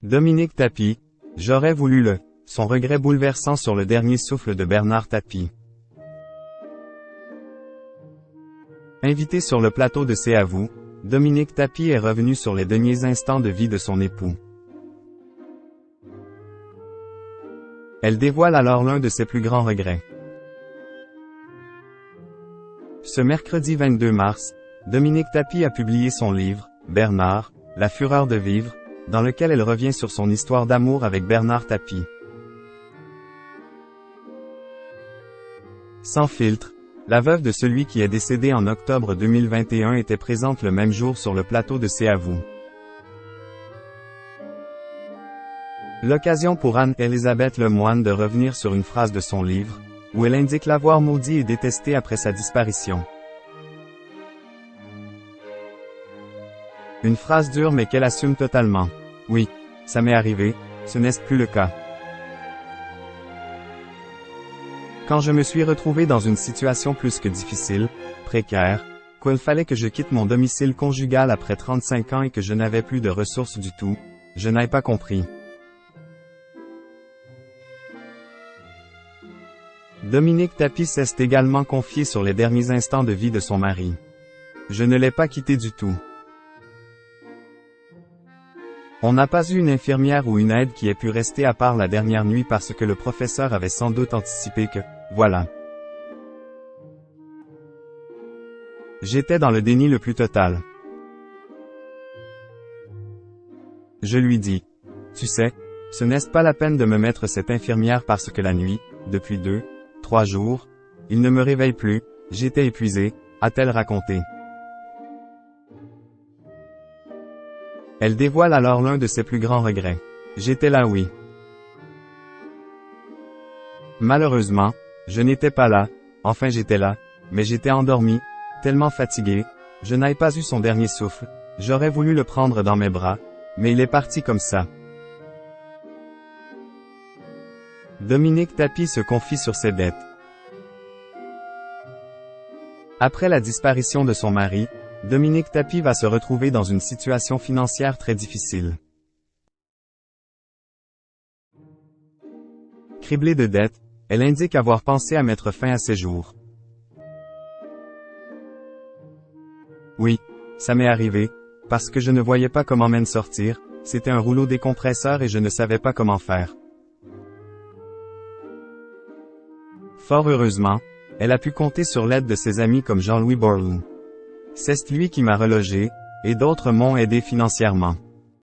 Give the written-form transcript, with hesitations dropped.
Dominique Tapie, j'aurais voulu le, son regret bouleversant sur le dernier souffle de Bernard Tapie. Invité sur le plateau de C'est à vous, Dominique Tapie est revenu sur les derniers instants de vie de son époux. Elle dévoile alors l'un de ses plus grands regrets. Ce mercredi 22 mars, Dominique Tapie a publié son livre, Bernard, la fureur de vivre, dans lequel elle revient sur son histoire d'amour avec Bernard Tapie. Sans filtre, la veuve de celui qui est décédé en octobre 2021 était présente le même jour sur le plateau de C'est à vous. L'occasion pour Anne-Elisabeth Lemoine de revenir sur une phrase de son livre, où elle indique l'avoir maudit et détesté après sa disparition. Une phrase dure mais qu'elle assume totalement. Oui, ça m'est arrivé, ce n'est plus le cas. Quand je me suis retrouvé dans une situation plus que difficile, précaire, qu'il fallait que je quitte mon domicile conjugal après 35 ans et que je n'avais plus de ressources du tout, je n'ai pas compris. Dominique Tapie s'est également confiée sur les derniers instants de vie de son mari. Je ne l'ai pas quitté du tout. On n'a pas eu une infirmière ou une aide qui ait pu rester à part la dernière nuit parce que le professeur avait sans doute anticipé que, voilà. J'étais dans le déni le plus total. Je lui dis, tu sais, ce n'est pas la peine de me mettre cette infirmière parce que la nuit, depuis 2-3 jours, il ne me réveille plus, j'étais épuisé, a-t-elle raconté. Elle dévoile alors l'un de ses plus grands regrets. J'étais là oui. Malheureusement, je n'étais pas là, enfin j'étais là, mais j'étais endormi, tellement fatigué, je n'ai pas eu son dernier souffle, j'aurais voulu le prendre dans mes bras, mais il est parti comme ça. Dominique Tapie se confie sur ses dettes. Après la disparition de son mari, Dominique Tapie va se retrouver dans une situation financière très difficile. Criblée de dettes, elle indique avoir pensé à mettre fin à ses jours. Oui, ça m'est arrivé, parce que je ne voyais pas comment m'en sortir, c'était un rouleau décompresseur et je ne savais pas comment faire. Fort heureusement, elle a pu compter sur l'aide de ses amis comme Jean-Louis Borloo. C'est lui qui m'a relogé, et d'autres m'ont aidé financièrement.